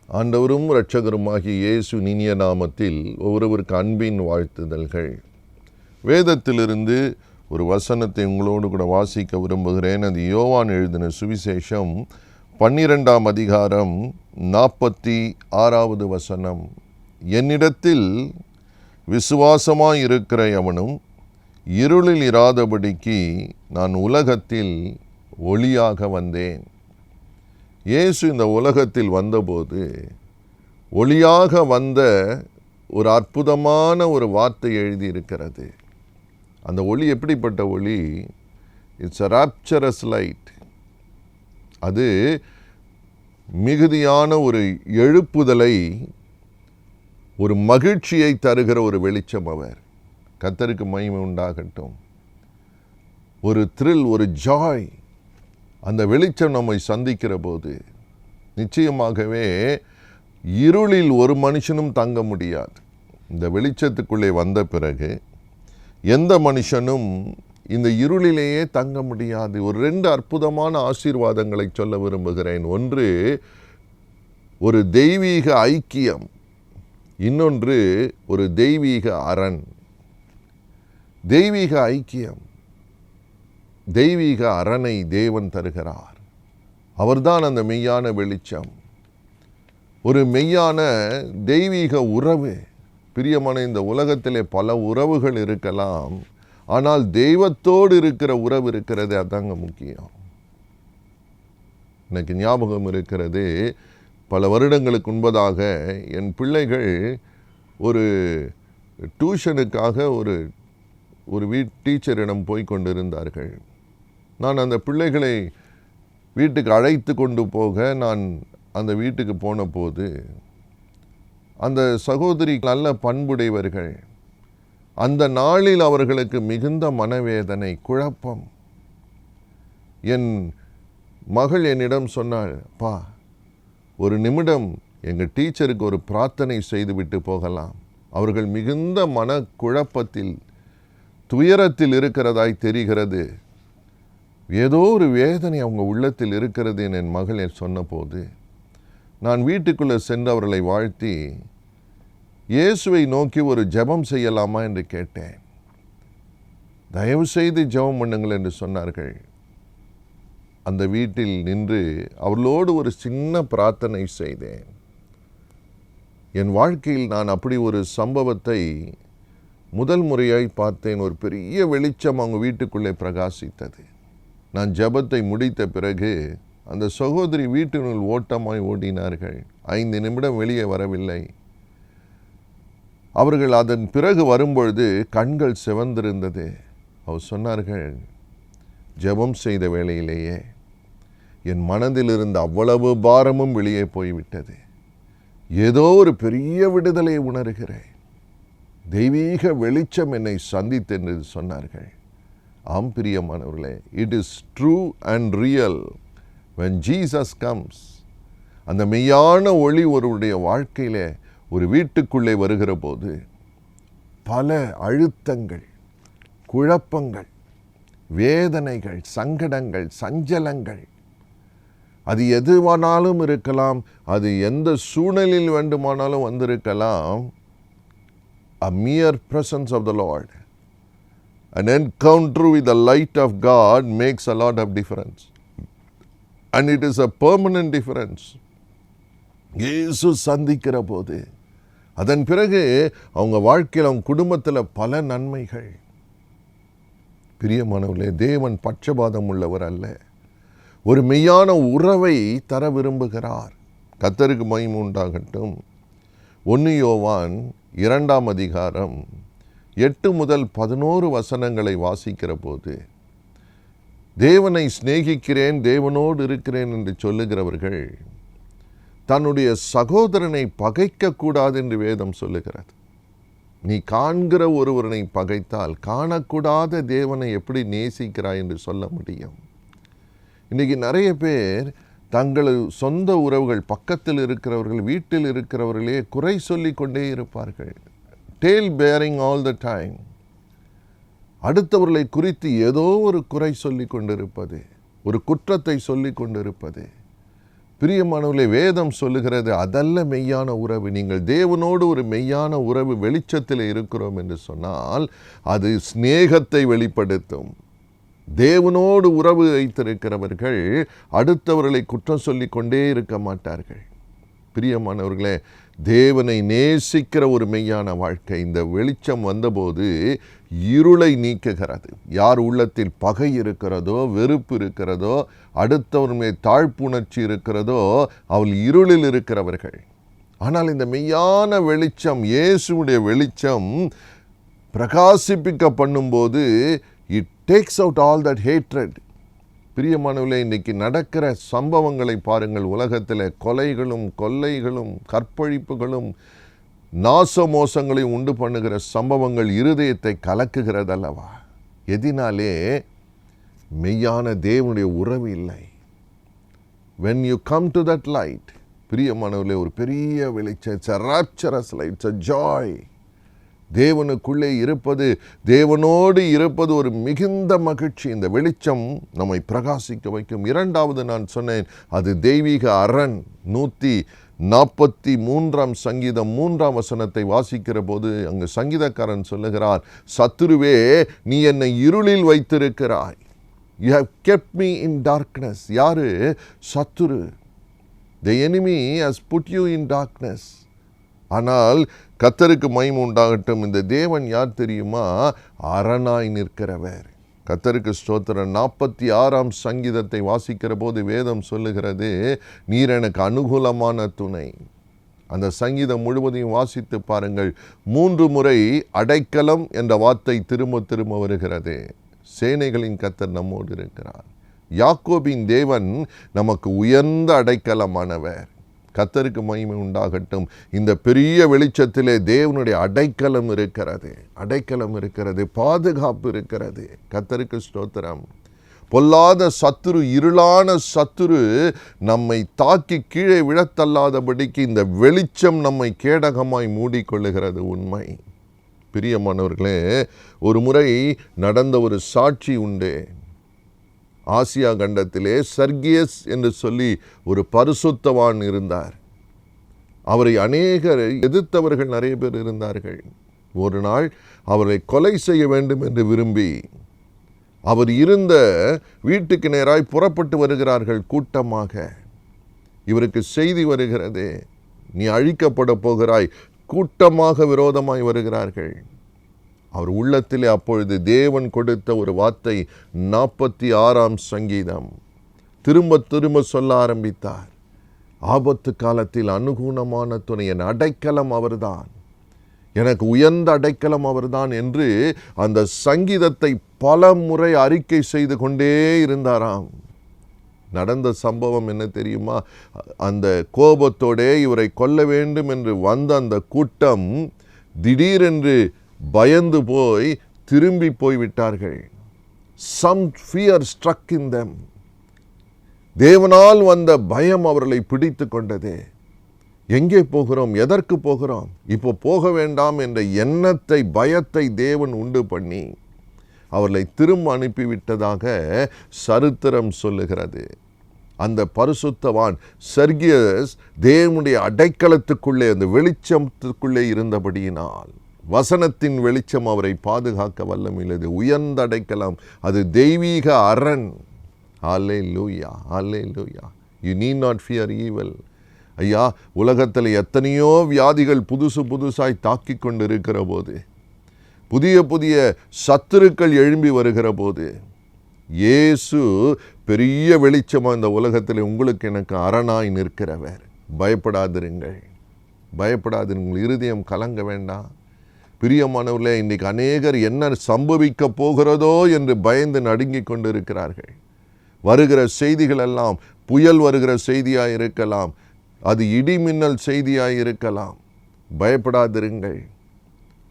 ஆண்டவரும் இரட்சகருமாகிய இயேசு இனிய நாமத்தில் ஒவ்வொருவருக்கு அன்பின் வாழ்த்துதல்கள். வேதத்திலிருந்து ஒரு வசனத்தை உங்களோடு கூட வாசிக்க விரும்புகிறேன். அது யோவான் எழுதின சுவிசேஷம் 12ஆம் அதிகாரம் 46வது வசனம். என்னிடத்தில் விசுவாசமாய் இருக்கிற எவனும் இருளில் இராதபடிக்கு நான் உலகத்தில் ஒளியாக வந்தேன். இயேசு இந்த உலகத்தில் வந்தபோது ஒளியாக வந்த ஒரு அற்புதமான ஒரு வார்த்தை எழுதியிருக்கிறது. அந்த ஒளி எப்படிப்பட்ட ஒளி? It's a rapturous light. அது மிகுதியான ஒரு எழுப்புதலை, ஒரு மகிழ்ச்சியை தருகிற ஒரு வெளிச்சம். அவர் கர்த்தருக்கு மகிமை உண்டாகட்டும். ஒரு த்ரில், ஒரு ஜாய். அந்த வெளிச்சம் நம்மை சந்திக்கிற போது நிச்சயமாகவே இருளில் ஒரு மனுஷனும் தங்க முடியாது. இந்த வெளிச்சத்துக்குள்ளே வந்த பிறகு எந்த மனுஷனும் இந்த இருளிலேயே தங்க முடியாது. ஒரு 2 அற்புதமான ஆசீர்வாதங்களை சொல்ல விரும்புகிறேன். ஒன்று ஒரு தெய்வீக ஐக்கியம், இன்னொன்று ஒரு தெய்வீக அரண். தெய்வீக ஐக்கியம், தெய்வீக அரணை தேவன் தருகிறார். அவர்தான் அந்த மெய்யான வெளிச்சம். ஒரு மெய்யான தெய்வீக உறவு. பிரியமான, இந்த உலகத்திலே பல உறவுகள் இருக்கலாம், ஆனால் தெய்வத்தோடு இருக்கிற உறவு இருக்கிறது, அதாங்க முக்கியம். எனக்கு ஞாபகம் இருக்கிறது, பல வருடங்களுக்கு முன்பதாக என் பிள்ளைகள் ஒரு டியூஷனுக்காக ஒரு டீச்சரிடம் போய் கொண்டிருந்தார்கள். நான் அந்த பிள்ளைகளை வீட்டுக்கு அழைத்து கொண்டு போக நான் அந்த வீட்டுக்கு போன போது அந்த சகோதரி நல்ல பண்புடையவர்கள். அந்த நாளில் அவர்களுக்கு மிகுந்த மனவேதனை, குழப்பம். என் மகள் என்னிடம் சொன்னாள், "பா, ஒரு நிமிடம் எங்கள் டீச்சருக்கு ஒரு பிரார்த்தனை செய்துவிட்டு போகலாம். அவர்கள் மிகுந்த மன குழப்பத்தில், துயரத்தில் இருக்கிறதாய் தெரிகிறது. ஏதோ ஒரு வேதனை அவங்க உள்ளத்தில் இருக்கிறது" என் மகள் சொன்னபோது நான் வீட்டுக்குள்ளே சென்று அவர்களை வாழ்த்தி இயேசுவை நோக்கி ஒரு ஜெபம் செய்யலாமா என்று கேட்டேன். தயவு செய்து ஜெபம் பண்ணுங்கள் என்று சொன்னார்கள். அந்த வீட்டில் நின்று அவர்களோடு ஒரு சின்ன பிரார்த்தனை செய்தேன். என் வாழ்க்கையில் நான் அப்படி ஒரு சம்பவத்தை முதல் முறையாய் பார்த்தேன். ஒரு பெரிய வெளிச்சம் அவங்க வீட்டுக்குள்ளே பிரகாசித்தது. நான் ஜெபத்தை முடித்த பிறகு அந்த சகோதரி வீட்டினுள் ஓட்டமாய் ஓடினார்கள். 5 நிமிடம் வெளியே வரவில்லை. அவர்கள் அதன் பிறகு வரும்பொழுது கண்கள் சிவந்திருந்தது. அவர் சொன்னார்கள், ஜெபம் செய்த வேளையிலேயே என் மனதில் இருந்த அவ்வளவு பாரமும் வெளியே போய்விட்டது. ஏதோ ஒரு பெரிய விடுதலை உணர்கிறேன். தெய்வீக வெளிச்சம் என்னை சந்தித்தென்று சொன்னார்கள். ஆம் பிரியமானவர்களே, it is true and real when Jesus comes. அந்த மெய்யான ஒளி ஒருவருடைய வாழ்க்கையிலே ஒரு வீட்டுக்குள்ளே வருகிற போது பல அழுத்தங்கள், குழப்பங்கள், வேதனைகள், சங்கடங்கள், சஞ்சலங்கள், அது எதுவானாலும் இருக்கலாம், அது எந்த சூழ்நிலையில் வேண்டுமானாலும் வந்திருக்கலாம். A mere presence of the Lord, an encounter with the light of God makes a lot of difference. And it is a permanent difference. இயேசு சந்திக்கிற போது அதன் பிறகு அவங்க வாழ்க்கையில், அவங்க குடும்பத்தில் பல நன்மைகள். பிரியமானவர்களே, தேவன் பட்சபாதம் உள்ளவர் அல்ல. ஒரு மெய்யான உறவை தர விரும்புகிறார். கர்த்தருக்கு மகிமை உண்டாகட்டும். 1 யோவான் 2ஆம் அதிகாரம் 8 முதல் 11 வசனங்களை வாசிக்கிற போது, தேவனை சிநேகிக்கிறேன், தேவனோடு இருக்கிறேன் என்று சொல்லுகிறவர்கள் தன்னுடைய சகோதரனை பகைக்கக்கூடாது என்று வேதம் சொல்லுகிறது. நீ காண்கிற ஒருவனை பகைத்தால் காணக்கூடாத தேவனை எப்படி நேசிக்கிறாய் என்று சொல்ல முடியும்? இன்றைக்கி நிறைய பேர் தங்கள் சொந்த உறவுகள், பக்கத்தில் இருக்கிறவர்கள், வீட்டில் இருக்கிறவர்களே குறை சொல்லி கொண்டே இருப்பார்கள். Tale bearing all the time. அடுத்தவர்களை குறித்து ஏதோ ஒரு குறை சொல்லி கொண்டிருப்பது, ஒரு குற்றத்தை சொல்லி கொண்டிருப்பது. பிரியமானவர்களே, வேதம் சொல்லுகிறது அதல்ல மெய்யான உறவு. நீங்கள் தேவனோடு ஒரு மெய்யான உறவு வெளிச்சத்தில் இருக்கிறோம் என்று சொன்னால் அது சிநேகத்தை வெளிப்படுத்தும். தேவனோடு உறவு வைத்திருக்கிறவர்கள் அடுத்தவர்களை குற்றம் சொல்லி கொண்டே இருக்க மாட்டார்கள். பிரியமானவர்களே, தேவனை நேசிக்கிற ஒரு மெய்யான வாழ்க்கை இந்த வெளிச்சம் வந்தபோது இருளை நீக்குகிறது. யார் உள்ளத்தில் பகை இருக்கிறதோ, வெறுப்பு இருக்கிறதோ, அடுத்தவர் மேல் தாழ்ப்புணர்ச்சி இருக்கிறதோ, அவள் இருளில் இருக்கிறவர்கள். ஆனால் இந்த மெய்யான வெளிச்சம், இயேசுவுடைய வெளிச்சம் பிரகாசிப்பிக்க பண்ணும்போது it takes out all that hatred. பிரியமானவர்களே, இன்றைக்கி நடக்கிற சம்பவங்களை பாருங்கள். உலகத்தில் கொலைகளும் கொள்ளைகளும் கற்பழிப்புகளும் நாசமோசங்களையும் உண்டு பண்ணுகிற சம்பவங்கள் இருதயத்தை கலக்குகிறதல்லவா? எதினாலே? மெய்யான தேவனுடைய உறவு இல்லை. when you come to that light, பிரியமானவர்களே, ஒரு பெரிய வெளிச்சம். it's a rapturous light, it's a joy. தேவனுக்குள்ளே இருப்பது, தேவனோடு இருப்பது ஒரு மிகுந்த மகிழ்ச்சி. இந்த வெளிச்சம் நம்மை பிரகாசிக்க வைக்கும். இரண்டாவது நான் சொன்னேன், அது தெய்வீக அரண். 143 சங்கீதம் 3 வசனத்தை வாசிக்கிற போது அங்கு சங்கீதக்காரன் சொல்லுகிறார், சத்துருவே, நீ என்னை இருளில் வைத்திருக்கிறாய். you have kept me in darkness. யாரு? சத்துரு. the enemy has put you in darkness. ஆனால் கர்த்தருக்கு மகிமை உண்டாகட்டும். இந்த தேவன் யார் தெரியுமா? அரணாய் நிற்கிறவர். கர்த்தருக்கு ஸ்தோத்திரம். 46 சங்கீதத்தை வாசிக்கிற போது வேதம் சொல்லுகிறது, நீர் எனக்கு அனுகூலமான துணை. அந்த சங்கீதம் முழுவதையும் வாசித்து பாருங்கள். 3 முறை அடைக்கலம் என்ற வார்த்தை திரும்ப திரும்ப வருகிறது. சேனைகளின் கர்த்தர் நம்மோடு இருக்கிறார். யாக்கோபின் தேவன் நமக்கு உயர்ந்த அடைக்கலமானவர். கர்த்தருக்கு மகிமை உண்டாகட்டும். இந்த பெரிய வெளிச்சத்திலே தேவனுடைய அடைக்கலம் இருக்கிறது, அடைக்கலம் இருக்கிறது, பாதுகாப்பு இருக்கிறது. கர்த்தருக்கு ஸ்தோத்திரம். பொல்லாத சத்துரு, இருளான சத்துரு நம்மை தாக்கி கீழே விழத்தள்ளாதபடிக்கு இந்த வெளிச்சம் நம்மை கேடகமாய் மூடிக்கொள்ளுகிறது. உண்மை. பிரியமானவர்களே, ஒரு முறை நடந்த ஒரு சாட்சி உண்டு. ஆசியா கண்டத்திலே சர்கியஸ் என்று சொல்லி ஒரு பரிசுத்தவான் இருந்தார். அவரை அநேகர் எதிர்த்தவர்கள் நிறைய பேர் இருந்தார்கள். ஒரு நாள் அவரை கொலை செய்ய வேண்டும் என்று விரும்பி அவர் இருந்த வீட்டுக்கு நேராய் புறப்பட்டு வருகிறார்கள் கூட்டமாக. இவருக்கு செய்தி வருகிறது, நீ அழிக்கப்பட போகிறாய். கூட்டமாக விரோதமாய் வருகிறார்கள். அவர் உள்ளத்திலே அப்பொழுது தேவன் கொடுத்த ஒரு வார்த்தை, 46 சங்கீதம் திரும்ப திரும்ப சொல்ல ஆரம்பித்தார். ஆபத்து காலத்தில் அனுகூலமான துணை, என் அடைக்கலம் அவர்தான், எனக்கு உயர்ந்த அடைக்கலம் அவர்தான் என்று அந்த சங்கீதத்தை பல முறை அறிக்கை செய்து கொண்டே இருந்தாராம். நடந்த சம்பவம் என்ன தெரியுமா? அந்த கோபத்தோடே இவரை கொல்ல வேண்டும் என்று வந்த அந்த கூட்டம் திடீரென்று பயந்து போய் திரும்பி போய்விட்டார்கள். some fear struck in them. தேவனால் வந்த பயம் அவர்களை பிடித்து கொண்டது. எங்கே போகிறோம், எதற்கு போகிறோம், இப்போ போக வேண்டாம் என்ற எண்ணத்தை, பயத்தை தேவன் உண்டு பண்ணி அவர்களை திரும்ப அனுப்பிவிட்டதாக சரித்திரம் சொல்லுகிறது. அந்த பரிசுத்தவான் சர்கியஸ் தேவனுடைய அடைக்கலத்துக்குள்ளே, அந்த வெளிச்சத்துக்குள்ளே இருந்தபடியினால் வசனத்தின் வெளிச்சம் அவரை பாதுகாக்க வல்லமையுள்ளது. உயர்ந்த அடைக்கலம், அது தெய்வீக அரண். ஹல்லேலூயா, ஹல்லேலூயா. you need not fear evil. ஐயா, உலகத்தில் எத்தனையோ வியாதிகள் புதுசாய் தாக்கி கொண்டு இருக்கிற போது, புதிய புதிய சத்துருக்கள் எழும்பி வருகிற போது, இயேசு பெரிய வெளிச்சமாக இந்த உலகத்தில் உங்களுக்கு எனக்கு அரணாய் நிற்கிறவர். பயப்படாதிருங்கள், பயப்படாதிருங்கள். இருதயம் கலங்க வேண்டாம். பிரியமானவர்களே, இன்றைக்கு அநேகர் என்ன சம்பவிக்க போகிறதோ என்று பயந்து நடுங்கி கொண்டு இருக்கிறார்கள். வருகிற செய்திகள் எல்லாம் புயல் வருகிற செய்தியாக இருக்கலாம், அது இடி மின்னல் செய்தியாக இருக்கலாம். பயப்படாதிருங்கள்,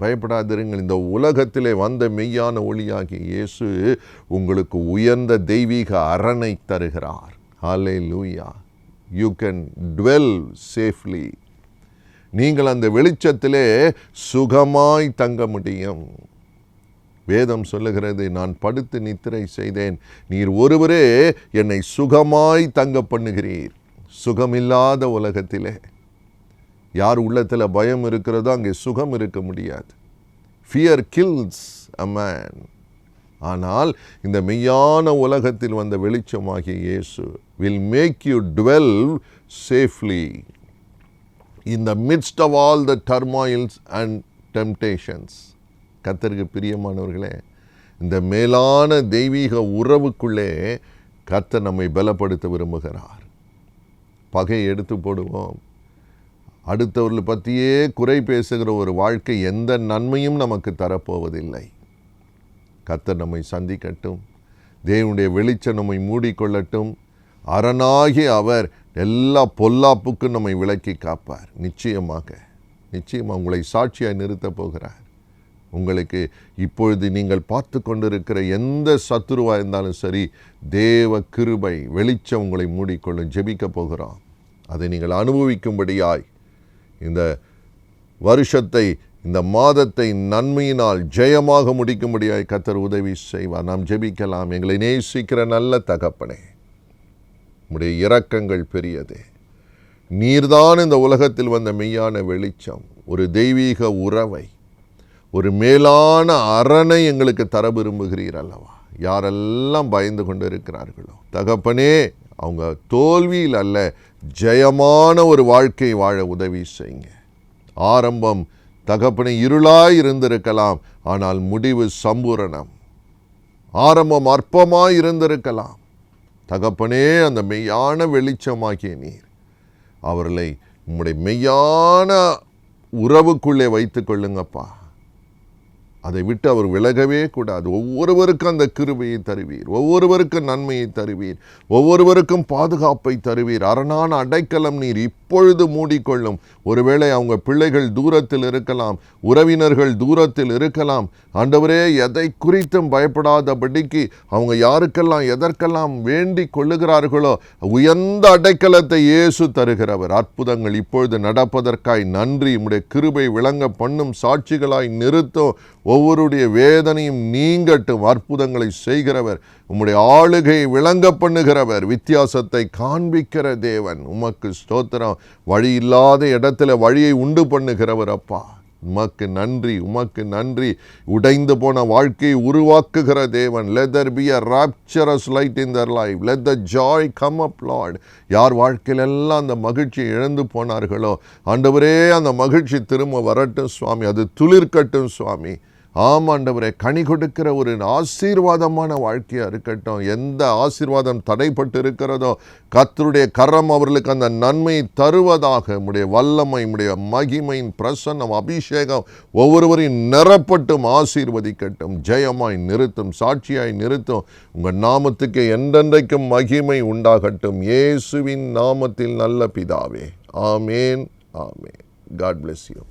பயப்படாதிருங்கள். இந்த உலகத்திலே வந்த மெய்யான ஒளியாகிய இயேசு உங்களுக்கு உயர்ந்த தெய்வீக அரணை தருகிறார். ஹல்லேலூயா. you can dwell safely. நீங்கள் அந்த வெளிச்சத்திலே சுகமாய் தங்க முடியும். வேதம் சொல்லுகிறது, நான் படுத்து நித்திரை செய்தேன், நீர் ஒருவரே என்னை சுகமாய் தங்க பண்ணுகிறீர். சுகமில்லாத உலகத்திலே யார் உள்ளத்தில் பயம் இருக்கிறதோ அங்கே சுகம் இருக்க முடியாது. Fear kills a man. ஆனால் இந்த மெய்யான உலகத்தில் வந்த வெளிச்சமாகிய இயேசு will make you dwell safely in the midst of all the turmoils and temptations. கர்த்தருக்கு பிரியமானவர்களே, இந்த மேலான தெய்வீக உறவுக்குள்ளே கர்த்தர் நம்மை பலப்படுத்த விரும்புகிறார். பகையை எடுத்து போடுவோம். அடுத்தவர்களை பற்றியே குறை பேசுகிற ஒரு வாழ்க்கை எந்த நன்மையும் நமக்கு தரப்போவதில்லை. கர்த்தர் நம்மை சந்திக்கட்டும். தேவனுடைய வெளிச்சம் நம்மை மூடிக்கொள்ளட்டும். அரணாகி அவர் எல்லா பொல்லாப்புக்கும் நம்மை விலக்கி காப்பார். நிச்சயமாக உங்களை சாட்சியாய் நிறுத்தப் போகிறார். உங்களுக்கு இப்பொழுது நீங்கள் பார்த்து கொண்டிருக்கிற எந்த சத்துருவாக இருந்தாலும் சரி, தேவ கிருபை வெளிச்சம் உங்களை மூடிக்கொள்ளும். ஜெபிக்க போகிறோம். அதை நீங்கள் அனுபவிக்கும்படியாய் இந்த வருஷத்தை, இந்த மாதத்தை நன்மையினால் ஜெயமாக முடிக்கும்படியாய் கர்த்தர் உதவி செய்வார். நாம் ஜெபிக்கலாம். எங்களை நேசிக்கிற நல்ல தகப்பனே, உம்முடைய இரக்கங்கள் பெரியது. நீர்தான் இந்த உலகத்தில் வந்த மெய்யான வெளிச்சம். ஒரு தெய்வீக உறவை, ஒரு மேலான அரணை எங்களுக்கு தர விரும்புகிறீர் அல்லவா? யாரெல்லாம் பயந்து கொண்டு இருக்கிறார்களோ தகப்பனே, அவங்க தோல்வியில் அல்ல, ஜெயமான ஒரு வாழ்க்கை வாழ உதவி செய்யுங்க. ஆரம்பம் தகப்பனே இருளாய் இருந்திருக்கலாம், ஆனால் முடிவு சம்பூரணம். ஆரம்பம் அற்பமாய் இருந்திருக்கலாம், தகப்பனே அந்த மெய்யான வெளிச்சமாகிய நீர் அவர்களை உம்முடைய மெய்யான உறவுக்குள்ளே வைத்து கொள்ளுங்கப்பா. அதை விட்டு அவர் விலகவே கூடாது. ஒவ்வொருவருக்கும் அந்த கிருபையை தருவீர், ஒவ்வொருவருக்கும் நன்மையை தருவீர், ஒவ்வொருவருக்கும் பாதுகாப்பை தருவீர். அரணான அடைக்கலம் நீர் இப்பொழுது மூடிக்கொள்ளும். ஒருவேளை அவங்க பிள்ளைகள் தூரத்தில் இருக்கலாம், உறவினர்கள் தூரத்தில் இருக்கலாம். ஆண்டவரே, எதை குறித்தும் பயப்படாதபடிக்கு அவங்க யாருக்கெல்லாம் எதற்கெல்லாம் வேண்டி கொள்ளுகிறார்களோ உயர்ந்த அடைக்கலத்தை இயேசு தருகிறவர். அற்புதங்கள் இப்பொழுது நடப்பதற்காய் நன்றி. உம்முடைய கிருபை விளங்க பண்ணும் சாட்சிகளாய் நிறுத்தும். ஒவ்வொருடைய வேதனையும் நீங்கட்டும். அற்புதங்களை செய்கிறவர், உம்முடைய ஆளுகையை விளங்க பண்ணுகிறவர், வித்தியாசத்தை காண்பிக்கிற தேவன். உமக்கு ஸ்தோத்திரம். வழி இல்லாத இடத்துல வழியை உண்டு பண்ணுகிறவர் அப்பா. உமக்கு நன்றி, உமக்கு நன்றி. உடைந்து போன வாழ்க்கையை உருவாக்குகிற தேவன். Let there be a rapturous light in their life. Let the joy come up, Lord. யார் வாழ்க்கையிலெல்லாம் அந்த மகிழ்ச்சி இழந்து போனார்களோ ஆண்டவரே, அந்த மகிழ்ச்சி திரும்ப வரட்டும் சுவாமி. அது துளிர்க்கட்டும் சுவாமி. ஆமாண்டவரே, கனி கொடுக்கிற ஒரு ஆசீர்வாதமான வாழ்க்கையாக இருக்கட்டும். எந்த ஆசீர்வாதம் தடைப்பட்டு இருக்கிறதோ கர்த்தருடைய கரம் அவர்களுக்கு அந்த நன்மையை தருவதாக. உம்முடைய வல்லமை, உம்முடைய மகிமையின் பிரசன்னம், அபிஷேகம் ஒவ்வொருவரையும் நிரப்பட்டும், ஆசீர்வதிக்கட்டும், ஜெயமாய் நிறுத்தும், சாட்சியாய் நிறுத்தும். உங்கள் நாமத்துக்கு என்றென்றைக்கும் மகிமை உண்டாகட்டும். இயேசுவின் நாமத்தில் நல்ல பிதாவே, ஆமேன், ஆமேன். God bless you.